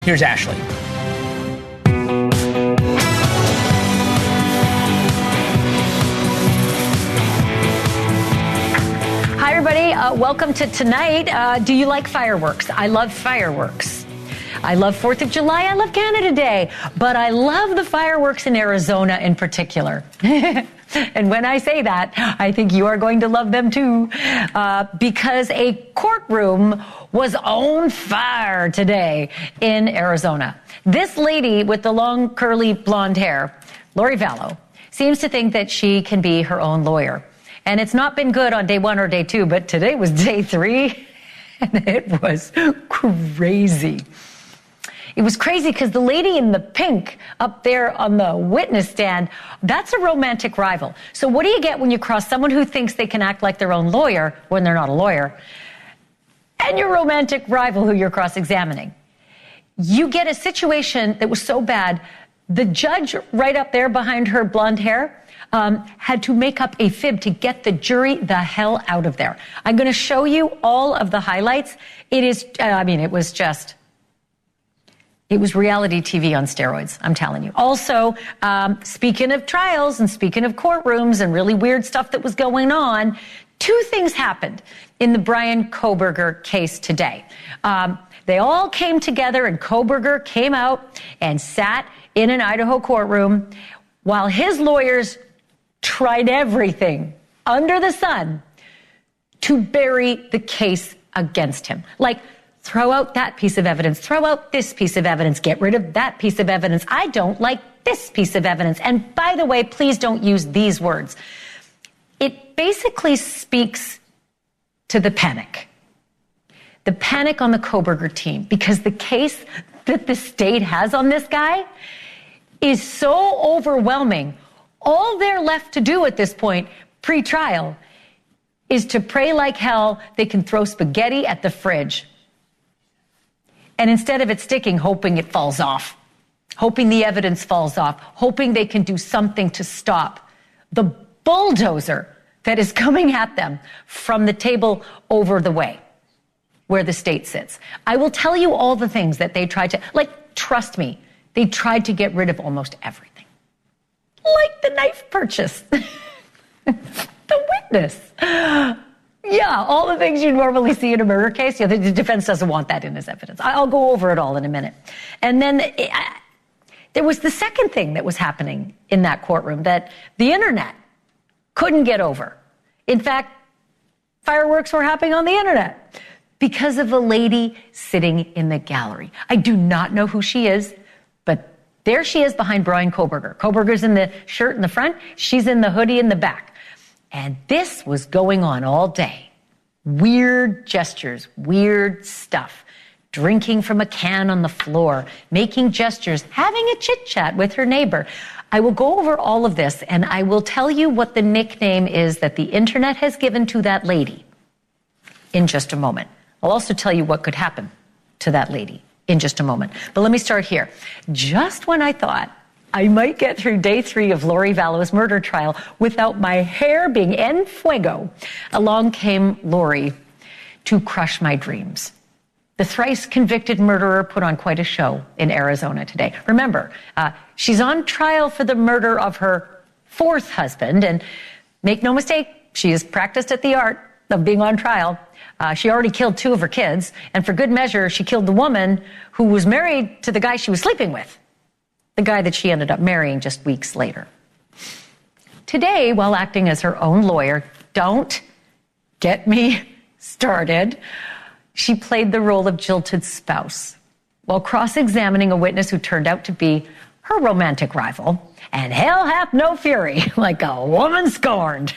Here's Ashleigh. Hi, everybody. Welcome to tonight. Do you like fireworks? I love fireworks. I love 4th of July. I love Canada Day. But I love the fireworks in Arizona in particular. And when I say that, I think you are going to love them too, because a courtroom was on fire today in Arizona. This lady with the long, curly, blonde hair, Lori Vallow, seems to think that she can be her own lawyer. And it's not been good on day 1 or day 2, but today was day 3, and it was crazy. It was crazy because the lady in the pink up there on the witness stand, that's a romantic rival. So what do you get when you cross someone who thinks they can act like their own lawyer when they're not a lawyer, and your romantic rival who you're cross-examining? You get a situation that was so bad, the judge right up there behind her blonde hair had to make up a fib to get the jury the hell out of there. I'm going to show you all of the highlights. It was reality TV on steroids, I'm telling you. Also, speaking of trials and speaking of courtrooms and really weird stuff that was going on, 2 things happened in the Bryan Kohberger case today. They all came together, and Kohberger came out and sat in an Idaho courtroom while his lawyers tried everything under the sun to bury the case against him. Like, throw out that piece of evidence, throw out this piece of evidence, get rid of that piece of evidence. I don't like this piece of evidence. And by the way, please don't use these words. It basically speaks to the panic on the Kohberger team, because the case that the state has on this guy is so overwhelming. All they're left to do at this point, pre-trial, is to pray like hell they can throw spaghetti at the fridge. And instead of it sticking, hoping it falls off, hoping the evidence falls off, hoping they can do something to stop the bulldozer that is coming at them from the table over the way where the state sits. I will tell you all the things that they tried to, trust me, they tried to get rid of almost everything. Like the knife purchase, the witness. Yeah, all the things you normally see in a murder case. Yeah, the defense doesn't want that in as evidence. I'll go over it all in a minute. And then there was the second thing that was happening in that courtroom that the internet couldn't get over. In fact, fireworks were happening on the internet because of a lady sitting in the gallery. I do not know who she is, but there she is behind Bryan Kohberger. Kohberger's in the shirt in the front. She's in the hoodie in the back. And this was going on all day. Weird gestures, weird stuff. Drinking from a can on the floor, making gestures, having a chit-chat with her neighbor. I will go over all of this, and I will tell you what the nickname is that the internet has given to that lady in just a moment. I'll also tell you what could happen to that lady in just a moment. But let me start here. Just when I thought I might get through day 3 of Lori Vallow's murder trial without my hair being en fuego, along came Lori to crush my dreams. The thrice convicted murderer put on quite a show in Arizona today. Remember, she's on trial for the murder of her 4th husband, and make no mistake, she has practiced at the art of being on trial. She already killed 2 of her kids, and for good measure, she killed the woman who was married to the guy she was sleeping with. The guy that she ended up marrying just weeks later. Today, while acting as her own lawyer, don't get me started, she played the role of jilted spouse while cross-examining a witness who turned out to be her romantic rival. And hell hath no fury, like a woman scorned.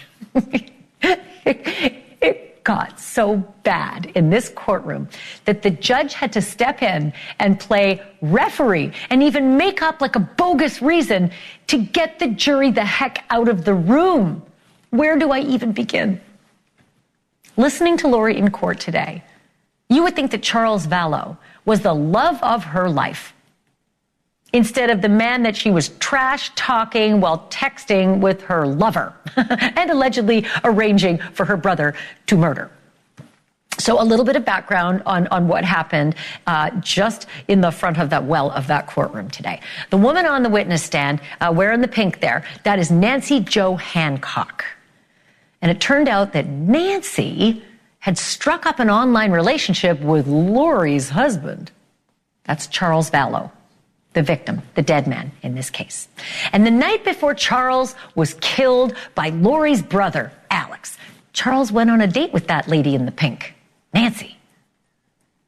It got so bad in this courtroom that the judge had to step in and play referee and even make up like a bogus reason to get the jury the heck out of the room. Where do I even begin? Listening to Lori in court today, you would think that Charles Vallow was the love of her life instead of the man that she was trash talking while texting with her lover and allegedly arranging for her brother to murder. So a little bit of background on what happened just in the front of that courtroom today. The woman on the witness stand, wearing the pink there, that is Nancy Jo Hancock. And it turned out that Nancy had struck up an online relationship with Lori's husband. That's Charles Vallow, the victim, the dead man in this case. And the night before Charles was killed by Lori's brother, Alex, Charles went on a date with that lady in the pink, Nancy.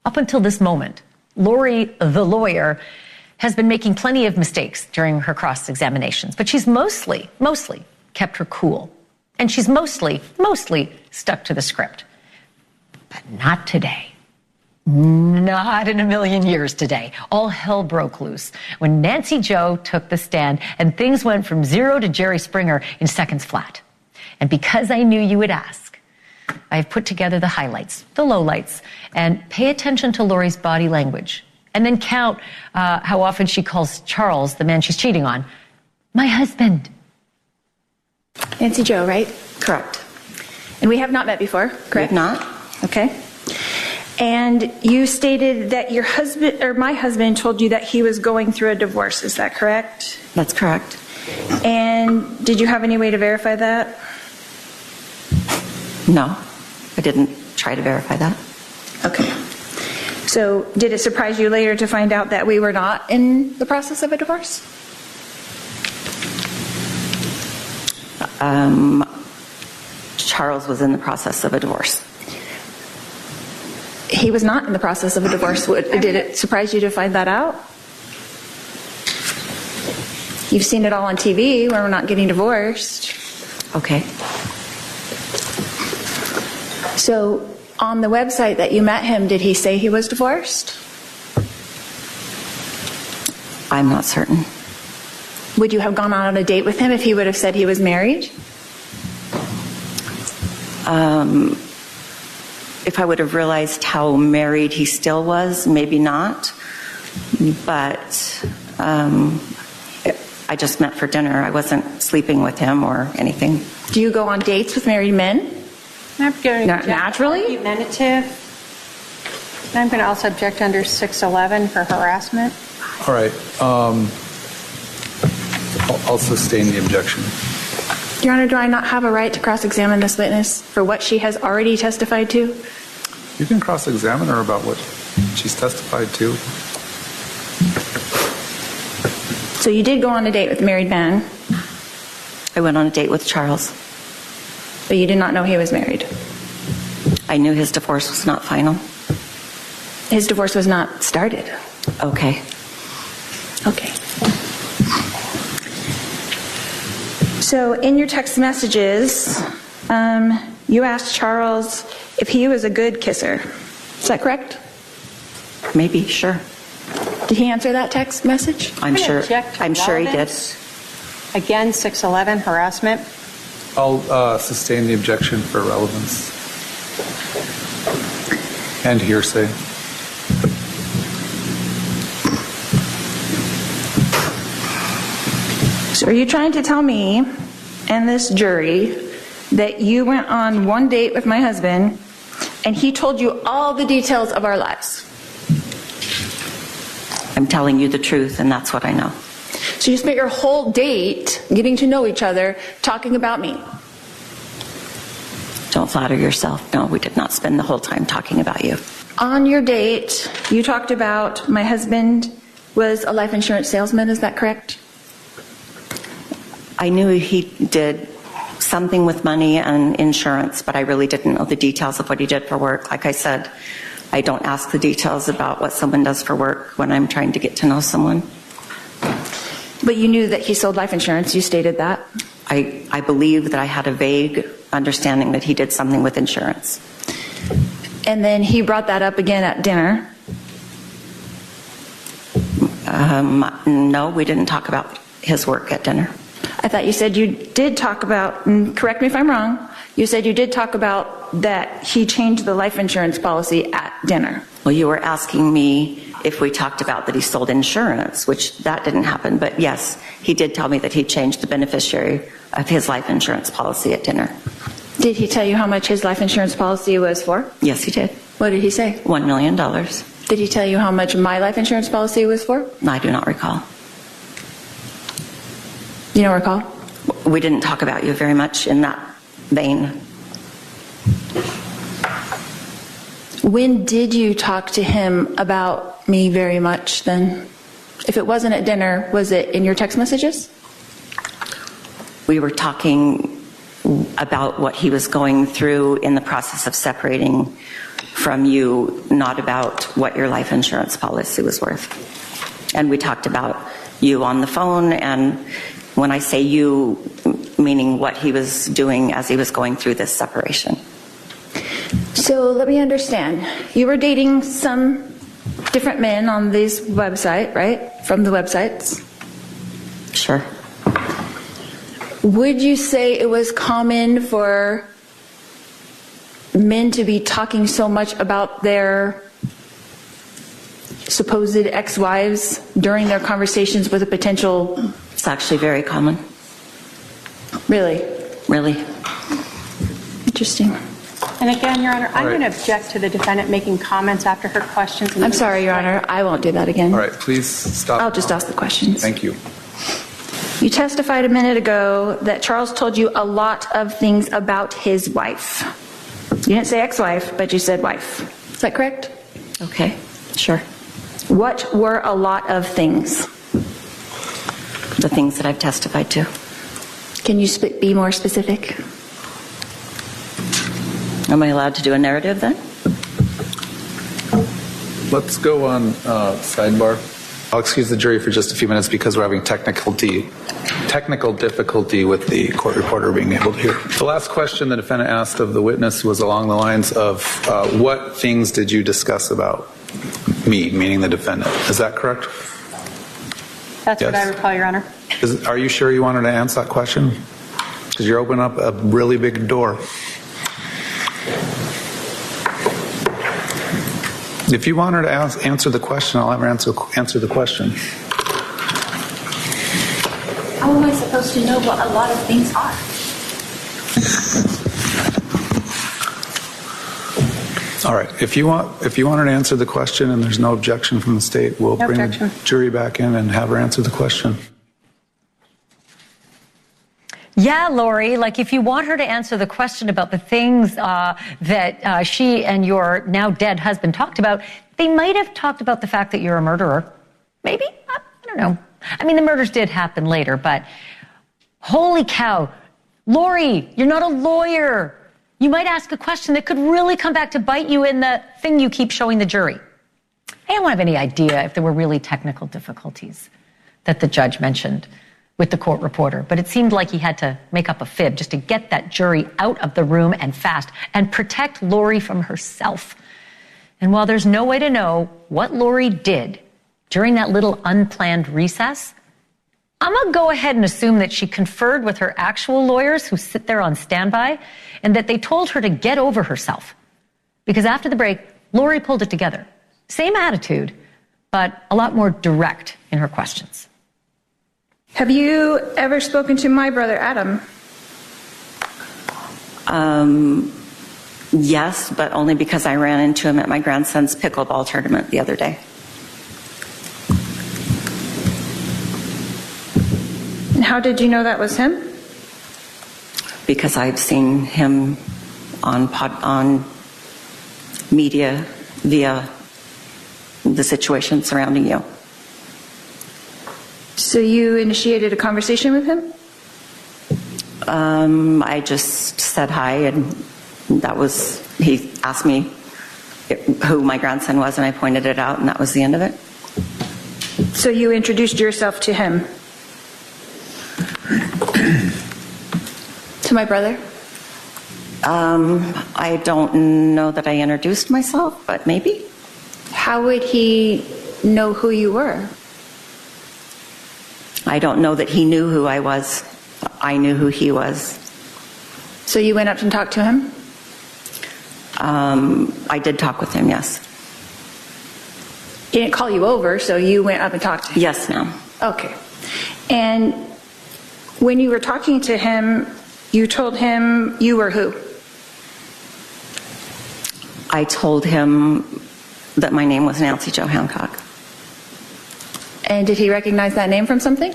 Up until this moment, Lori, the lawyer, has been making plenty of mistakes during her cross-examinations, but she's mostly kept her cool. And she's mostly stuck to the script. But not today. Not in a million years today. All hell broke loose when Nancy Jo took the stand and things went from 0 to Jerry Springer in seconds flat. And because I knew you would ask, I've put together the highlights, the lowlights, and pay attention to Lori's body language. And then count how often she calls Charles, the man she's cheating on, my husband. Nancy Jo, right? Correct. And we have not met before, correct? We have not. Okay. And you stated that your husband, or my husband, told you that he was going through a divorce. Is that correct? That's correct. And did you have any way to verify that? No, I didn't try to verify that. Okay. So did it surprise you later to find out that we were not in the process of a divorce? Charles was in the process of a divorce. He was not in the process of a divorce. Did it surprise you to find that out? You've seen it all on TV where we're not getting divorced. Okay. So on the website that you met him, did he say he was divorced? I'm not certain. Would you have gone on a date with him if he would have said he was married? If I would have realized how married he still was, maybe not. But I just met for dinner. I wasn't sleeping with him or anything. Do you go on dates with married men? Naturally? Argumentative. I'm going to also object under 611 for harassment. All right. I'll sustain the objection. Your Honor, do I not have a right to cross-examine this witness for what she has already testified to? You can cross-examine her about what she's testified to. So you did go on a date with a married man, I went on a date with Charles. but you did not know he was married. I knew his divorce was not final. His divorce was not started. Okay. Okay. So in your text messages, you asked Charles if he was a good kisser. Is that correct? Maybe, sure. Did he answer that text message? I'm sure he did. Again, 611 harassment. I'll sustain the objection for relevance and hearsay. So are you trying to tell me and this jury that you went on one date with my husband and he told you all the details of our lives? I'm telling you the truth, and that's what I know. So you spent your whole date getting to know each other, talking about me? Don't flatter yourself. No, we did not spend the whole time talking about you. On your date, you talked about my husband was a life insurance salesman, is that correct? I knew he did something with money and insurance, but I really didn't know the details of what he did for work. Like I said, I don't ask the details about what someone does for work when I'm trying to get to know someone. But you knew that he sold life insurance, you stated that? I believe that I had a vague understanding that he did something with insurance. And then he brought that up again at dinner? No, we didn't talk about his work at dinner. I thought you said you did talk about, and correct me if I'm wrong, you said you did talk about that he changed the life insurance policy at dinner. Well, you were asking me if we talked about that he sold insurance, which that didn't happen. But yes, he did tell me that he changed the beneficiary of his life insurance policy at dinner. Did he tell you how much his life insurance policy was for? Yes, he did. What did he say? $1 million. Did he tell you how much my life insurance policy was for? I do not recall. You don't recall? We didn't talk about you very much in that vein. When did you talk to him about me very much then? If it wasn't at dinner, was it in your text messages? We were talking about what he was going through in the process of separating from you, not about what your life insurance policy was worth. And we talked about you on the phone, and when I say you, meaning what he was doing as he was going through this separation. So let me understand. You were dating some different men on this website, right? From the websites? Sure. Would you say it was common for men to be talking so much about their supposed ex-wives during their conversations with a potential... It's actually very common. Really? Really. Interesting. And again, Your Honor, I'm All right. going to object to the defendant making comments after her questions. I'm sorry, Your Honor. I won't do that again. All right, please stop. I'll just ask the questions. Thank you. You testified a minute ago that Charles told you a lot of things about his wife. You didn't say ex-wife, but you said wife. Is that correct? Okay, sure. What were a lot of things? The things that I've testified to. Can you be more specific? Am I allowed to do a narrative then? Let's go on sidebar. I'll excuse the jury for just a few minutes because we're having technical difficulty with the court reporter being able to hear. The last question the defendant asked of the witness was along the lines of, what things did you discuss about me, meaning the defendant? Is that correct? That's what Yes. I recall, Your Honor. Are you sure you wanted to answer that question? Because you're opening up a really big door. If you want her to answer the question, I'll have her answer the question. How am I supposed to know what a lot of things are? All right. If you want her to answer the question and there's no objection from the state, we'll No bring objection. the jury back in and have her answer the question. Yeah, Lori, like if you want her to answer the question about the things that she and your now dead husband talked about, they might have talked about the fact that you're a murderer. Maybe? I don't know. I mean, the murders did happen later, but holy cow. Lori, you're not a lawyer. You might ask a question that could really come back to bite you in the thing you keep showing the jury. I don't have any idea if there were really technical difficulties that the judge mentioned with the court reporter, but it seemed like he had to make up a fib just to get that jury out of the room and fast and protect Lori from herself. And while there's no way to know what Lori did during that little unplanned recess, I'm going to go ahead and assume that she conferred with her actual lawyers who sit there on standby and that they told her to get over herself. Because after the break, Lori pulled it together. Same attitude, but a lot more direct in her questions. Have you ever spoken to my brother, Adam? Yes, but only because I ran into him at my grandson's pickleball tournament the other day. And how did you know that was him? Because I've seen him on media via the situation surrounding you. So you initiated a conversation with him? I just said hi, and he asked me who my grandson was, and I pointed it out, and that was the end of it. So you introduced yourself to him? To my brother? I don't know that I introduced myself, but maybe. How would he know who you were? I don't know that he knew who I was. I knew who he was. So you went up and talked to him? I did talk with him, yes. He didn't call you over, so you went up and talked to him? Yes, ma'am. Okay. And when you were talking to him, you told him you were who? I told him that my name was Nancy Jo Hancock. And did he recognize that name from something?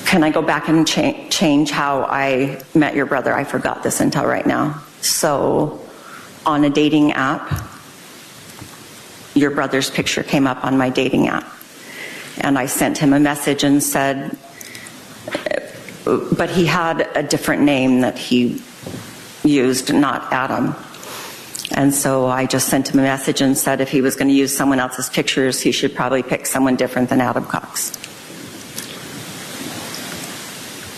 Can I go back and change how I met your brother? I forgot this until right now. So on a dating app, your brother's picture came up on my dating app. And I sent him a message and said, but he had a different name that he used, not Adam. And so I just sent him a message and said if he was going to use someone else's pictures, he should probably pick someone different than Adam Cox.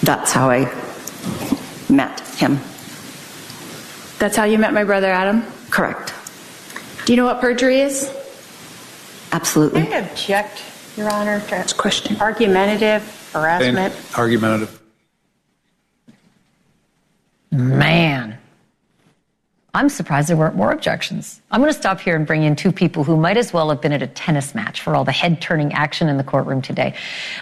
That's how I met him. That's how you met my brother, Adam? Correct. Do you know what perjury is? Absolutely. Can I object, Your Honor, to question. Argumentative harassment? Argumentative. Man, I'm surprised there weren't more objections. I'm going to stop here and bring in two people who might as well have been at a tennis match for all the head-turning action in the courtroom today.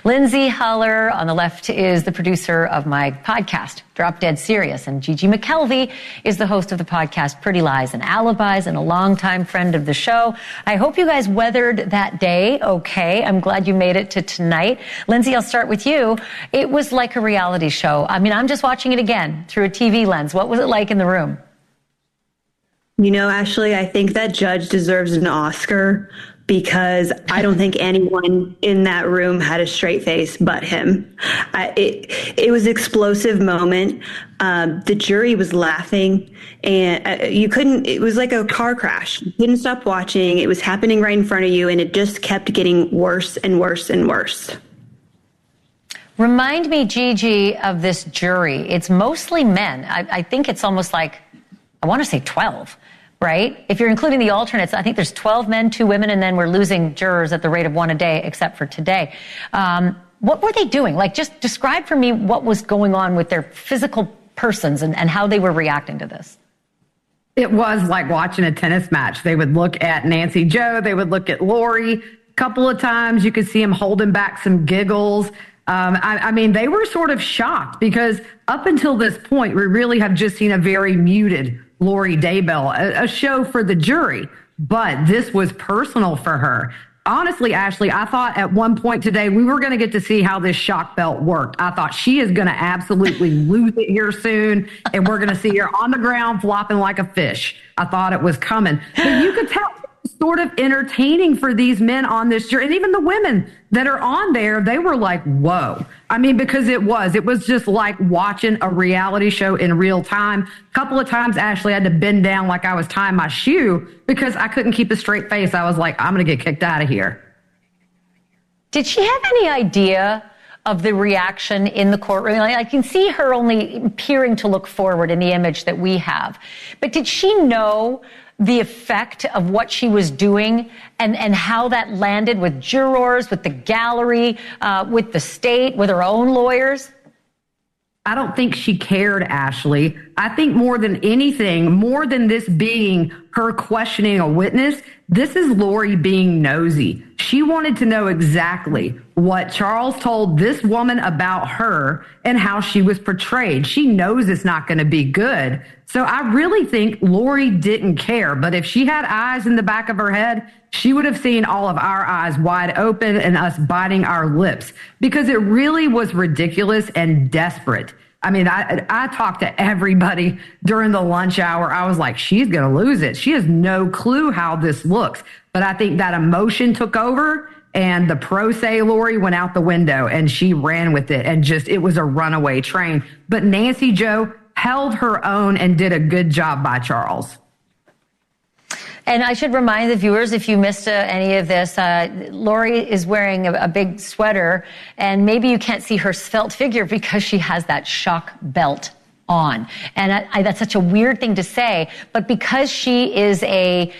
Lindsay Haller on the left is the producer of my podcast, Drop Dead Serious, and Gigi McKelvey is the host of the podcast Pretty Lies and Alibis and a longtime friend of the show. I hope you guys weathered that day okay. I'm glad you made it to tonight. Lindsay, I'll start with you. It was like a reality show. I mean, I'm just watching it again through a TV lens. What was it like in the room? You know, Ashleigh, I think that judge deserves an Oscar because I don't think anyone in that room had a straight face but him. It was an explosive moment. The jury was laughing and it was like a car crash. You couldn't stop watching. It was happening right in front of you and it just kept getting worse and worse and worse. Remind me, Gigi, of this jury. It's mostly men. I think it's almost like, I want to say 12. Right? If you're including the alternates, I think there's 12 men, 2 women, and then we're losing jurors at the rate of 1 a day, except for today. What were they doing? Like, just describe for me what was going on with their physical persons and how they were reacting to this. It was like watching a tennis match. They would look at Nancy Jo, they would look at Lori. A couple of times you could see them holding back some giggles. I mean, they were sort of shocked because up until this point, we really have just seen a very muted Lori Daybell, a show for the jury, but this was personal for her. Honestly, Ashleigh, I thought at one point today we were going to get to see how this shock belt worked. I thought she is going to absolutely lose it here soon, and we're going to see her on the ground flopping like a fish. I thought it was coming. But you could tell it was sort of entertaining for these men on this jury, and even the women that are on there, they were like, whoa. I mean, because it was just like watching a reality show in real time. A couple of times, Ashleigh, I had to bend down like I was tying my shoe because I couldn't keep a straight face. I was like, I'm going to get kicked out of here. Did she have any idea of the reaction in the courtroom? I can see her only appearing to look forward in the image that we have. But did she know the effect of what she was doing and how that landed with jurors, with the gallery, with the state, with her own lawyers? I don't think she cared, Ashleigh. I think more than anything, more than this being her questioning a witness, this is Lori being nosy. She wanted to know exactly what Charles told this woman about her and how she was portrayed. She knows it's not going to be good. So I really think Lori didn't care. But if she had eyes in the back of her head, she would have seen all of our eyes wide open and us biting our lips because it really was ridiculous and desperate. I mean, I talked to everybody during the lunch hour. I was like, she's going to lose it. She has no clue how this looks. But I think that emotion took over and the pro se Lori went out the window and she ran with it and it was a runaway train. But Nancy Jo held her own and did a good job by Charles. And I should remind the viewers, if you missed any of this, Lori is wearing a big sweater, and maybe you can't see her svelte figure because she has that shock belt on. And that's such a weird thing to say, but because she is a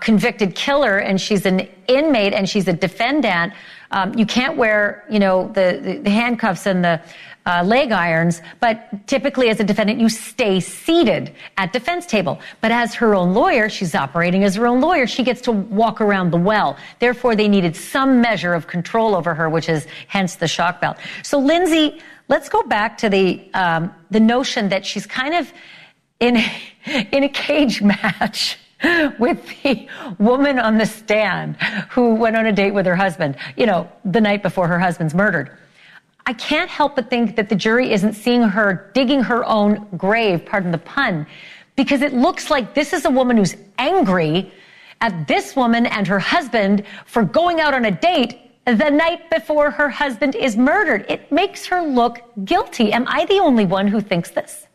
convicted killer and she's an inmate and she's a defendant, you can't wear, the handcuffs and the leg irons, but typically as a defendant, you stay seated at defense table. But as her own lawyer, she's operating as her own lawyer, she gets to walk around the well. Therefore, they needed some measure of control over her, which is hence the shock belt. So, Lindsay, let's go back to the notion that she's kind of in a cage match with the woman on the stand who went on a date with her husband, the night before her husband's murdered. I can't help but think that the jury isn't seeing her digging her own grave, pardon the pun, because it looks like this is a woman who's angry at this woman and her husband for going out on a date the night before her husband is murdered. It makes her look guilty. Am I the only one who thinks this?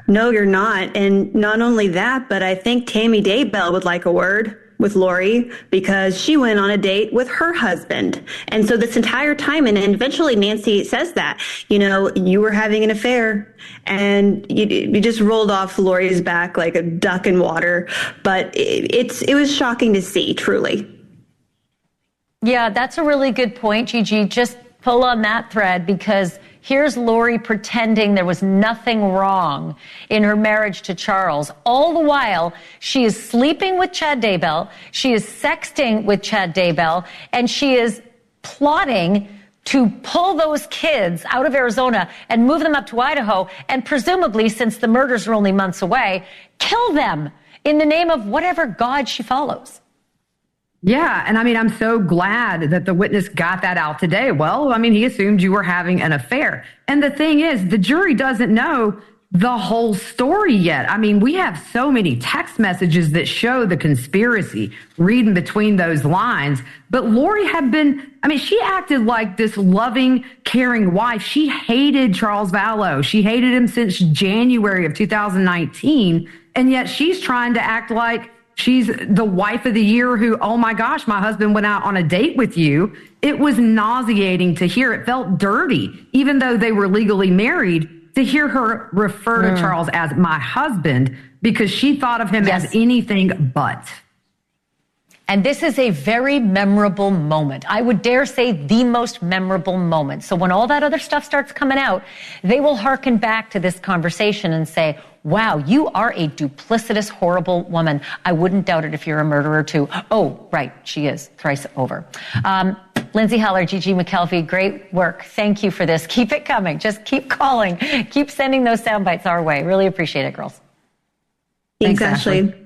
No, you're not. And not only that, but I think Tammy Daybell would like a word with Lori because she went on a date with her husband. And so this entire time, and eventually Nancy says that, you were having an affair and you just rolled off Lori's back like a duck in water. But it was shocking to see, truly. Yeah, that's a really good point, Gigi. Just pull on that thread because here's Lori pretending there was nothing wrong in her marriage to Charles. All the while, she is sleeping with Chad Daybell, she is sexting with Chad Daybell, and she is plotting to pull those kids out of Arizona and move them up to Idaho, and presumably, since the murders are only months away, kill them in the name of whatever God she follows. Yeah, and I'm so glad that the witness got that out today. Well, he assumed you were having an affair. And the thing is, the jury doesn't know the whole story yet. We have so many text messages that show the conspiracy, reading between those lines. But Lori had been, she acted like this loving, caring wife. She hated Charles Vallow. She hated him since January of 2019. And yet she's trying to act like she's the wife of the year who, oh my gosh, my husband went out on a date with you. It was nauseating to hear. It felt dirty, even though they were legally married, to hear her refer to Charles as my husband because she thought of him as anything but. And this is a very memorable moment. I would dare say the most memorable moment. So when all that other stuff starts coming out, they will hearken back to this conversation and say, wow, you are a duplicitous, horrible woman. I wouldn't doubt it if you're a murderer too. Oh, right, she is, thrice over. Lindsay Heller, Gigi McKelvey, great work. Thank you for this. Keep it coming. Just keep calling. Keep sending those sound bites our way. Really appreciate it, girls. Thanks, Ashleigh.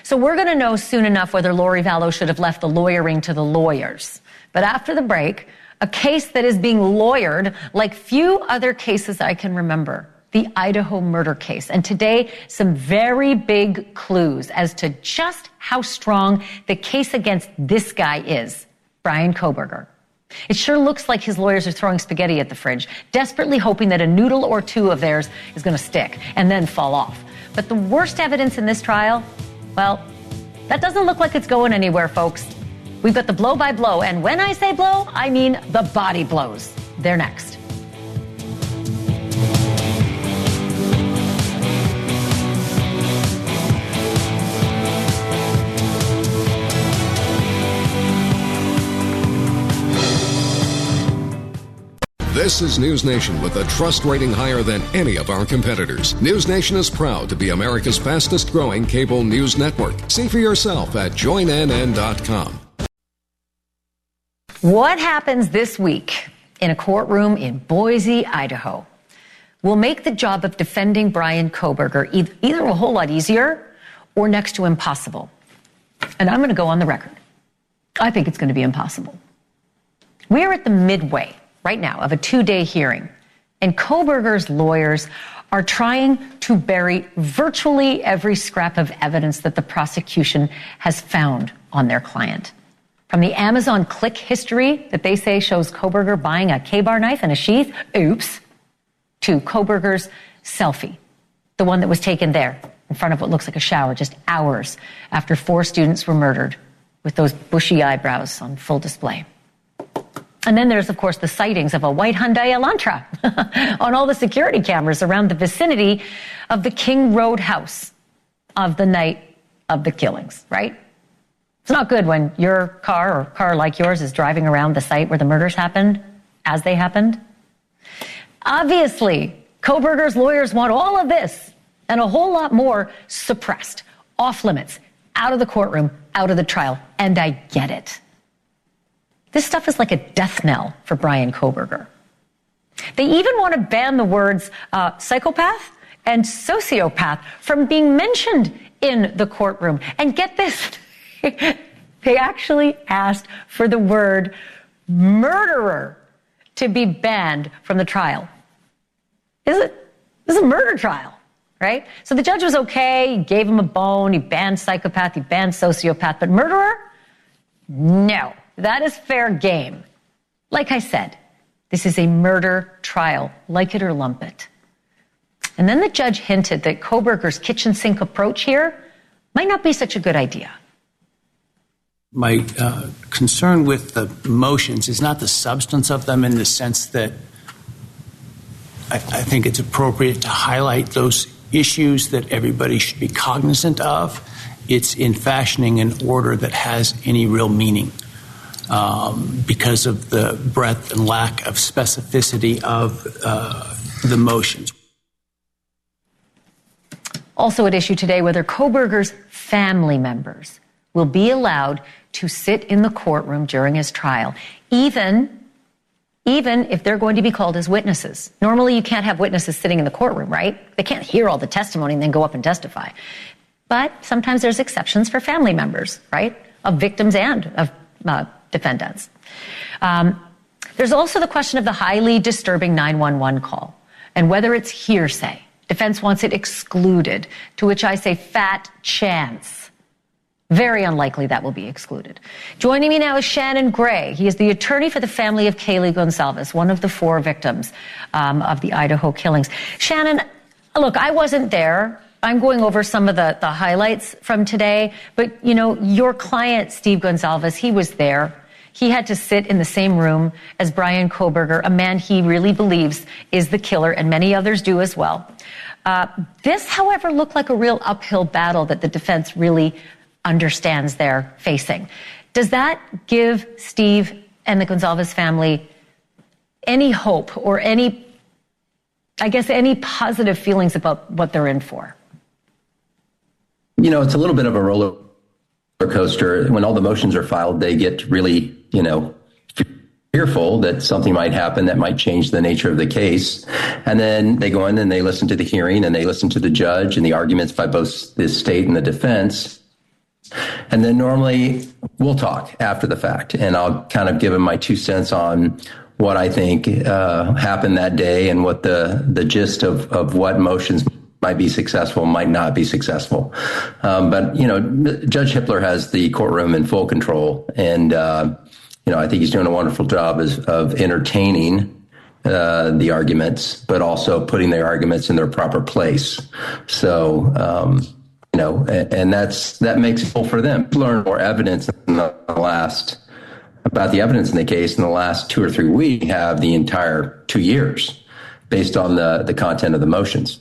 So we're going to know soon enough whether Lori Vallow should have left the lawyering to the lawyers. But after the break, a case that is being lawyered like few other cases I can remember, the Idaho murder case. And today, some very big clues as to just how strong the case against this guy is, Bryan Kohberger. It sure looks like his lawyers are throwing spaghetti at the fridge, desperately hoping that a noodle or two of theirs is going to stick and then fall off. But the worst evidence in this trial, well, that doesn't look like it's going anywhere, folks. We've got the blow-by-blow, and when I say blow, I mean the body blows. They're next. This is NewsNation with a trust rating higher than any of our competitors. NewsNation is proud to be America's fastest growing cable news network. See for yourself at joinnn.com. What happens this week in a courtroom in Boise, Idaho, will make the job of defending Bryan Kohberger either a whole lot easier or next to impossible. And I'm going to go on the record. I think it's going to be impossible. We're at the midway right now of a 2-day hearing, and Kohberger's lawyers are trying to bury virtually every scrap of evidence that the prosecution has found on their client. From the Amazon click history that they say shows Kohberger buying a K-bar knife and a sheath, oops, to Kohberger's selfie, the one that was taken there in front of what looks like a shower just hours after 4 students were murdered with those bushy eyebrows on full display. And then there's, of course, the sightings of a white Hyundai Elantra on all the security cameras around the vicinity of the King Road house of the night of the killings, right? It's not good when your car or car like yours is driving around the site where the murders happened as they happened? Obviously, Kohberger's lawyers want all of this and a whole lot more suppressed, off limits, out of the courtroom, out of the trial. And I get it. This stuff is like a death knell for Bryan Kohberger. They even want to ban the words psychopath and sociopath from being mentioned in the courtroom. And get this, they actually asked for the word murderer to be banned from the trial. This is a murder trial, right? So the judge was okay, he gave him a bone, he banned psychopath, he banned sociopath, but murderer? No, that is fair game. Like I said, this is a murder trial, like it or lump it. And then the judge hinted that Kohberger's kitchen sink approach here might not be such a good idea. My concern with the motions is not the substance of them in the sense that I think it's appropriate to highlight those issues that everybody should be cognizant of. It's in fashioning an order that has any real meaning because of the breadth and lack of specificity of the motions. Also at issue today, whether Kohberger's family members will be allowed to sit in the courtroom during his trial, even if they're going to be called as witnesses. Normally, you can't have witnesses sitting in the courtroom, right? They can't hear all the testimony and then go up and testify. But sometimes there's exceptions for family members, right, of victims and of defendants. There's also the question of the highly disturbing 911 call and whether it's hearsay. Defense wants it excluded, to which I say fat chance. Very unlikely that will be excluded. Joining me now is Shannon Gray. He is the attorney for the family of Kaylee Goncalves, one of the 4 victims of the Idaho killings. Shannon, look, I wasn't there. I'm going over some of the highlights from today. But, you know, your client, Steve Goncalves, he was there. He had to sit in the same room as Bryan Kohberger, a man he really believes is the killer, and many others do as well. This, however, looked like a real uphill battle that the defense really understands they're facing. Does that give Steve and the Goncalves family any hope or any positive feelings about what they're in for? You know, it's a little bit of a roller coaster. When all the motions are filed, they get really, fearful that something might happen that might change the nature of the case. And then they go in and they listen to the hearing and they listen to the judge and the arguments by both the state and the defense. And then normally we'll talk after the fact, and I'll kind of give them my 2 cents on what I think happened that day and what the gist of what motions might be successful, might not be successful. But Judge Hippler has the courtroom in full control, and I think he's doing a wonderful job of entertaining the arguments, but also putting their arguments in their proper place. So, and that makes it cool for them to learn more evidence about the evidence in the case in the last 2 or 3 weeks. We have the entire 2 years based on the content of the motions.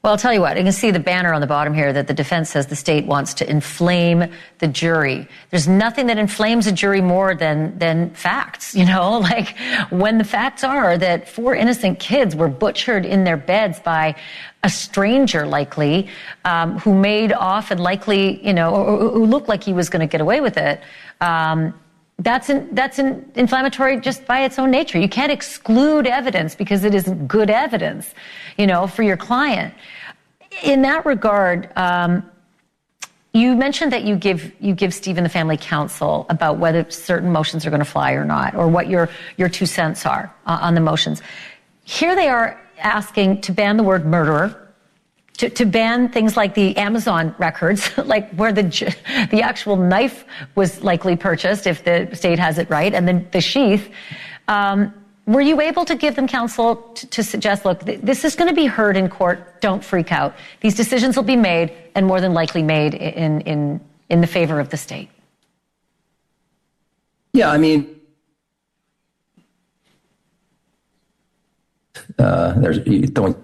Well, I'll tell you what, you can see the banner on the bottom here that the defense says the state wants to inflame the jury. There's nothing that inflames a jury more than facts, like when the facts are that 4 innocent kids were butchered in their beds by a stranger likely, who made off and likely, or who looked like he was going to get away with it. That's inflammatory just by its own nature. You can't exclude evidence because it isn't good evidence, for your client. In that regard, you mentioned that you give Steve and the family counsel about whether certain motions are going to fly or not, or what your 2 cents are on the motions. Here they are asking to ban the word murderer, to ban things like the Amazon records, like where the actual knife was likely purchased, if the state has it right, and then the sheath. Were you able to give them counsel to suggest, look, this is going to be heard in court, don't freak out. These decisions will be made, and more than likely made in the favor of the state? Yeah, I mean, you don't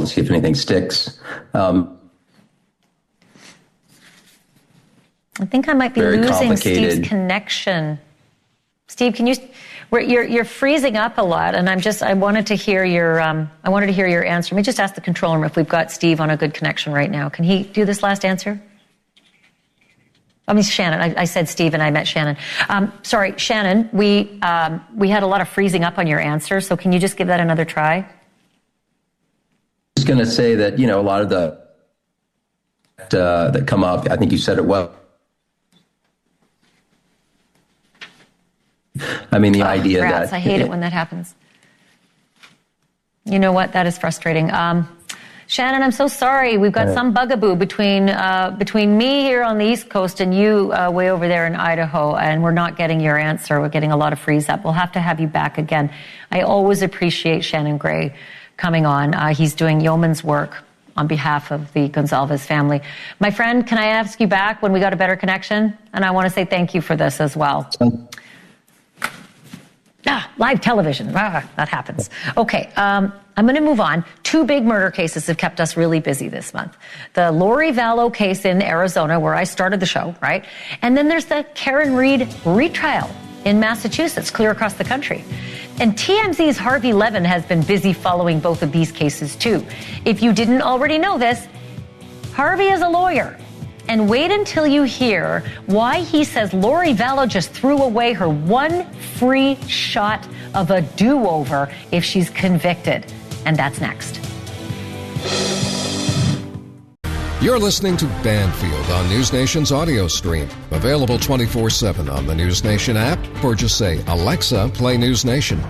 see if anything sticks. I think I might be losing Steve's connection. Steve, can you? You're freezing up a lot, and I wanted to hear your answer. Let me just ask the control room if we've got Steve on a good connection right now. Can he do this last answer? I mean, Shannon. I said Steve, and I meant Shannon. Sorry, Shannon. We had a lot of freezing up on your answer, so can you just give that another try? I was going to say that, a lot of that come up, I think you said it well. I mean, the idea rats. that... I hate it when that happens. You know what? That is frustrating. Shannon, I'm so sorry. We've got some bugaboo between me here on the East Coast and you way over there in Idaho, and we're not getting your answer. We're getting a lot of freeze up. We'll have to have you back again. I always appreciate Shannon Gray coming on. He's doing yeoman's work on behalf of the Gonzalez family. My friend, can I ask you back when we got a better connection? And I want to say thank you for this as well. Live television. That happens. Okay, I'm going to move on. 2 big murder cases have kept us really busy this month. The Lori Vallow case in Arizona, where I started the show, right? And then there's the Karen Read retrial in Massachusetts, clear across the country. And TMZ's Harvey Levin has been busy following both of these cases, too. If you didn't already know this, Harvey is a lawyer. And wait until you hear why he says Lori Vallow just threw away her one free shot of a do-over if she's convicted. And that's next. You're listening to Banfield on NewsNation's audio stream. Available 24/7 on the NewsNation app, or just say, Alexa, play NewsNation.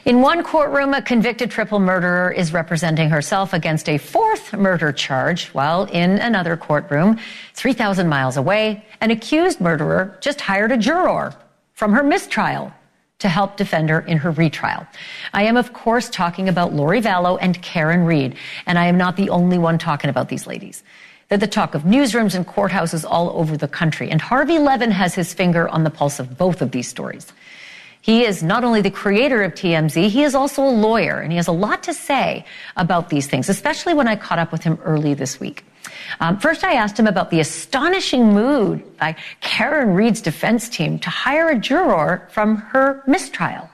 In one courtroom, a convicted triple murderer is representing herself against a 4th murder charge, while in another courtroom, 3,000 miles away, an accused murderer just hired a juror from her mistrial to help defend her in her retrial. I am, of course, talking about Lori Vallow and Karen Read, and I am not the only one talking about these ladies. They're the talk of newsrooms and courthouses all over the country, and Harvey Levin has his finger on the pulse of both of these stories. He is not only the creator of TMZ, he is also a lawyer, and he has a lot to say about these things, especially when I caught up with him early this week. First, I asked him about the astonishing move by Karen Read's defense team to hire a juror from her mistrial.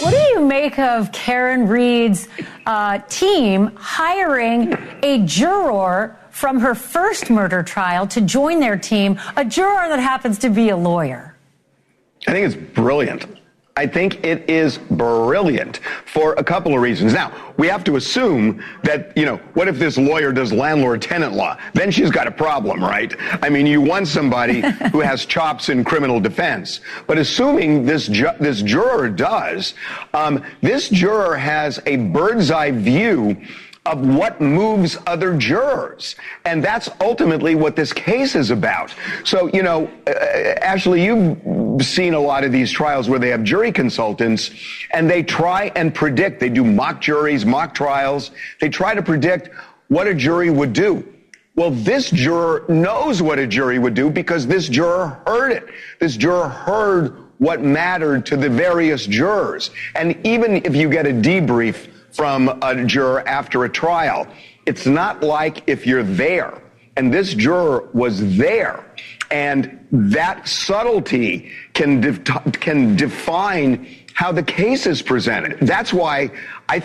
What do you make of Karen Read's team hiring a juror from her first murder trial to join their team, a juror that happens to be a lawyer? I think it's brilliant. I think it is brilliant for a couple of reasons. Now, we have to assume that, what if this lawyer does landlord-tenant law? Then she's got a problem, right? I mean, you want somebody who has chops in criminal defense. But assuming this juror does, this juror has a bird's-eye view of what moves other jurors. And that's ultimately what this case is about. So, Ashleigh, you've seen a lot of these trials where they have jury consultants and they try and predict. They do mock juries, mock trials. They try to predict what a jury would do. Well, this juror knows what a jury would do because this juror heard it. This juror heard what mattered to the various jurors. And even if you get a debrief from a juror after a trial, it's not like if you're there. And this juror was there. And that subtlety can define how the case is presented. That's why I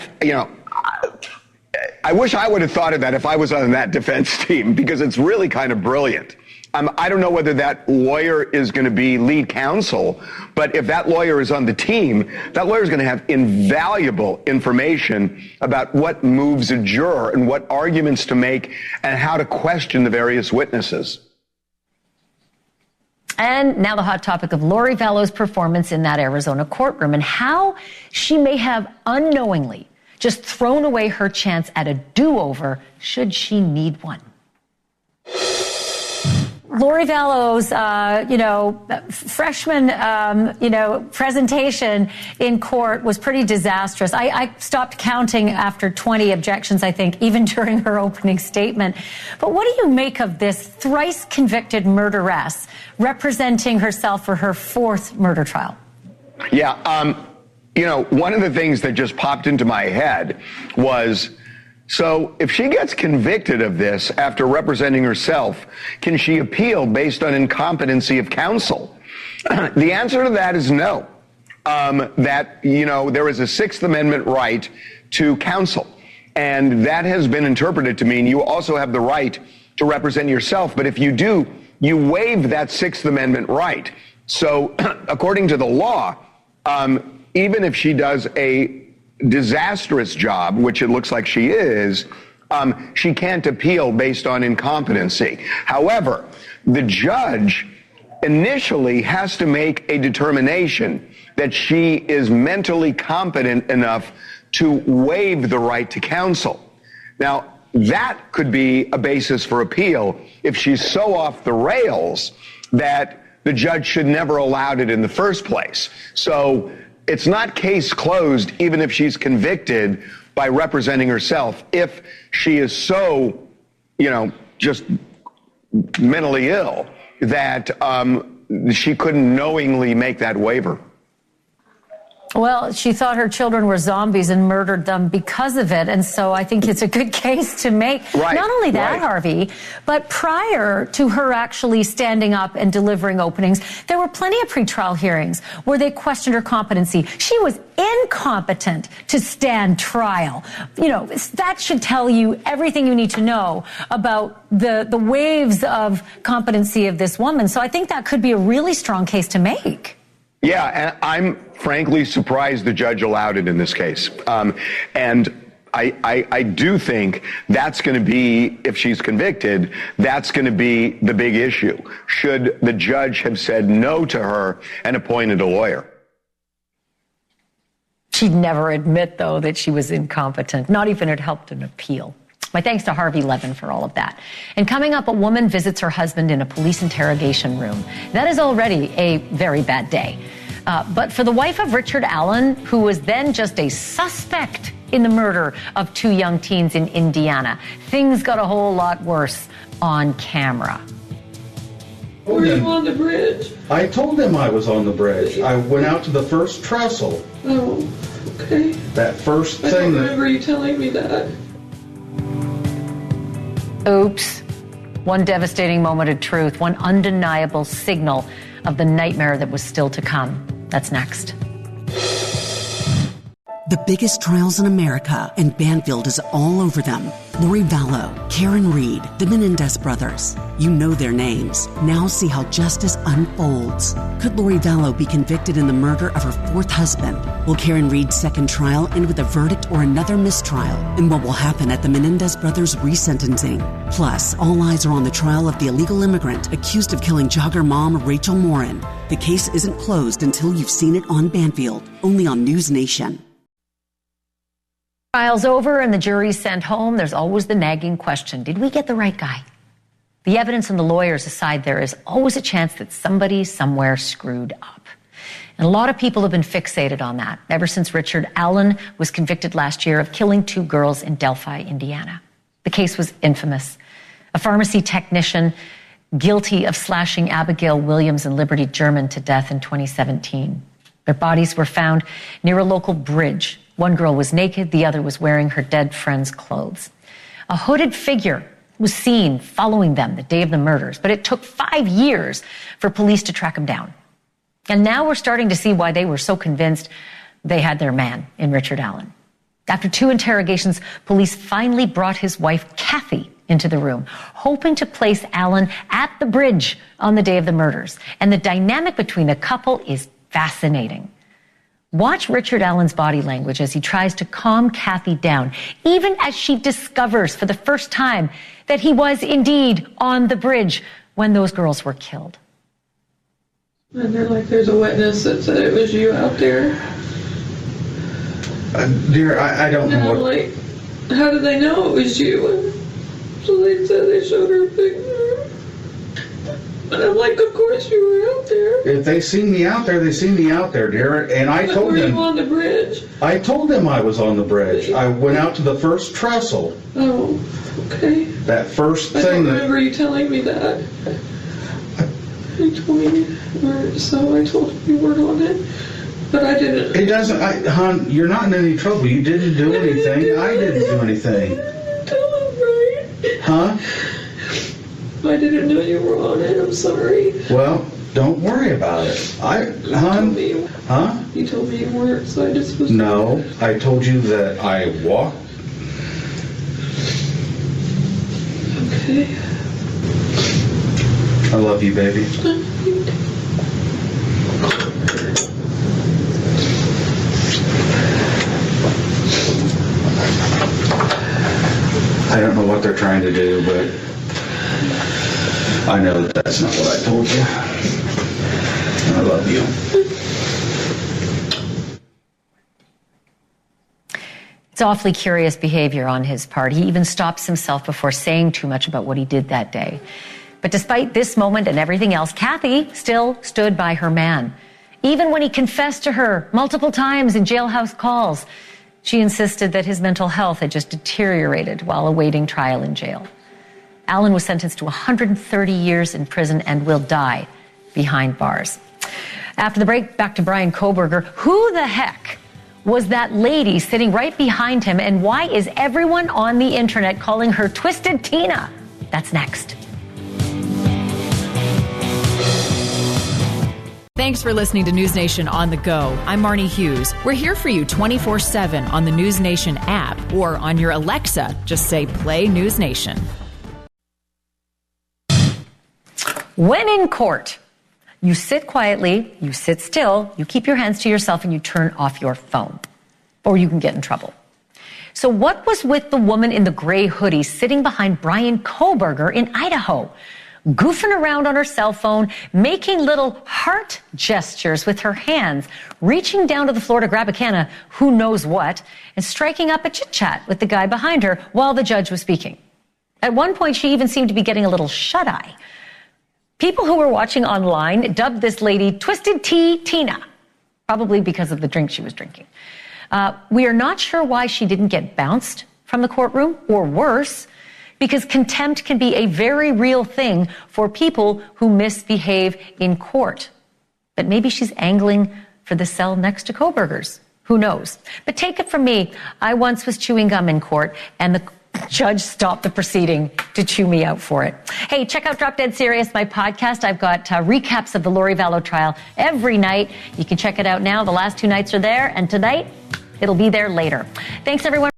wish I would have thought of that if I was on that defense team, because it's really kind of brilliant. I don't know whether that lawyer is going to be lead counsel, but if that lawyer is on the team, that lawyer is going to have invaluable information about what moves a juror and what arguments to make and how to question the various witnesses. And now the hot topic of Lori Vallow's performance in that Arizona courtroom and how she may have unknowingly just thrown away her chance at a do-over should she need one. Lori Vallow's, freshman, presentation in court was pretty disastrous. I stopped counting after 20 objections, I think, even during her opening statement. But what do you make of this thrice convicted murderess representing herself for her 4th murder trial? Yeah, one of the things that just popped into my head was So if she gets convicted of this after representing herself, can she appeal based on incompetency of counsel? The answer to that is no. There is a Sixth Amendment right to counsel. And that has been interpreted to mean you also have the right to represent yourself. But if you do, you waive that Sixth Amendment right. So according to the law, even if she does a disastrous job, which it looks like she is, she can't appeal based on incompetency. However, the judge initially has to make a determination that she is mentally competent enough to waive the right to counsel. Now, that could be a basis for appeal if she's so off the rails that the judge should never allowed it in the first place. So it's not case closed even if she's convicted by representing herself, if she is so, just mentally ill that she couldn't knowingly make that waiver. Well, she thought her children were zombies and murdered them because of it. And so I think it's a good case to make. Right, Not only that, right. Harvey, but prior to her actually standing up and delivering openings, there were plenty of pretrial hearings where they questioned her competency. She was incompetent to stand trial. That should tell you everything you need to know about the waves of competency of this woman. So I think that could be a really strong case to make. Yeah, and I'm frankly surprised the judge allowed it in this case. And I do think that's going to be, if she's convicted, that's going to be the big issue. Should the judge have said no to her and appointed a lawyer? She'd never admit, though, that she was incompetent, not even it helped an appeal. My thanks to Harvey Levin for all of that. And coming up, a woman visits her husband in a police interrogation room. That is already a very bad day. But for the wife of Richard Allen, who was then just a suspect in the murder of 2 young teens in Indiana, things got a whole lot worse on camera. Were you on the bridge? I told them I was on the bridge. I went out to the first trestle. Oh, okay. That first thing. I don't remember you telling me that. Oops. One devastating moment of truth, one undeniable signal of the nightmare that was still to come. That's next. The biggest trials in America, and Banfield is all over them. Lori Vallow, Karen Reed, the Menendez brothers. You know their names. Now see how justice unfolds. Could Lori Vallow be convicted in the murder of her 4th husband? Will Karen Reed's second trial end with a verdict or another mistrial? And what will happen at the Menendez brothers' resentencing? Plus, all eyes are on the trial of the illegal immigrant accused of killing jogger mom Rachel Morin. The case isn't closed until you've seen it on Banfield, only on NewsNation. Trial's over and the jury's sent home. There's always the nagging question, did we get the right guy? The evidence and the lawyers aside, there is always a chance that somebody somewhere screwed up. And a lot of people have been fixated on that ever since Richard Allen was convicted last year of killing 2 girls in Delphi, Indiana. The case was infamous. A pharmacy technician guilty of slashing Abigail Williams and Liberty German to death in 2017. Their bodies were found near a local bridge. One girl was naked, the other was wearing her dead friend's clothes. A hooded figure was seen following them the day of the murders, but it took 5 years for police to track him down. And now we're starting to see why they were so convinced they had their man in Richard Allen. After 2 interrogations, police finally brought his wife, Kathy, into the room, hoping to place Allen at the bridge on the day of the murders. And the dynamic between the couple is fascinating. Watch Richard Allen's body language as he tries to calm Kathy down, even as she discovers for the first time that he was indeed on the bridge when those girls were killed. And they're like, there's a witness that said it was you out there. Dear, I don't know. And I'm like, how did they know it was you? So they said they showed her a picture. And I'm like, of course you were out there. If they see me out there, they see me out there, dear. And I told them. Were you on the bridge? I told them I was on the bridge. I went out to the first trestle. Oh, okay. That first thing. I don't remember you telling me that. You told me, so I told you you weren't on it. But I didn't. It doesn't, hon, you're not in any trouble. You didn't do anything. I didn't do anything. Tell him, right? Huh? I didn't know you were on it. I'm sorry. Well, don't worry about it. Hon? Huh? You told me you weren't, so I just was... No, I told you that I walked. Okay. I love you, baby. I don't know what they're trying to do, but I know that that's not what I told you. I love you. It's awfully curious behavior on his part. He even stops himself before saying too much about what he did that day. But despite this moment and everything else, Kathy still stood by her man. Even when he confessed to her multiple times in jailhouse calls, she insisted that his mental health had just deteriorated while awaiting trial in jail. Alan was sentenced to 130 years in prison and will die behind bars. After the break, back to Brian Kohberger. Who the heck was that lady sitting right behind him, and why is everyone on the internet calling her Twisted Tina? That's next. Thanks for listening to NewsNation on the go. I'm Marnie Hughes. We're here for you 24/7 on the NewsNation app or on your Alexa. Just say play NewsNation. When in court, you sit quietly, you sit still, you keep your hands to yourself, and you turn off your phone. Or you can get in trouble. So what was with the woman in the gray hoodie sitting behind Brian Kohberger in Idaho? Goofing around on her cell phone, making little heart gestures with her hands, reaching down to the floor to grab a can of who knows what, and striking up a chit-chat with the guy behind her while the judge was speaking. At one point, she even seemed to be getting a little shut-eye. People who were watching online dubbed this lady Twisted Tina, probably because of the drink she was drinking. We are not sure why she didn't get bounced from the courtroom, or worse, because contempt can be a very real thing for people who misbehave in court. But maybe she's angling for the cell next to Kohberger's. Who knows? But take it from me, I once was chewing gum in court, and the judge stopped the proceeding to chew me out for it. Hey, check out Drop Dead Serious, my podcast. I've got recaps of the Lori Vallow trial every night. You can check it out now. The last 2 nights are there, and tonight, it'll be there later. Thanks, everyone.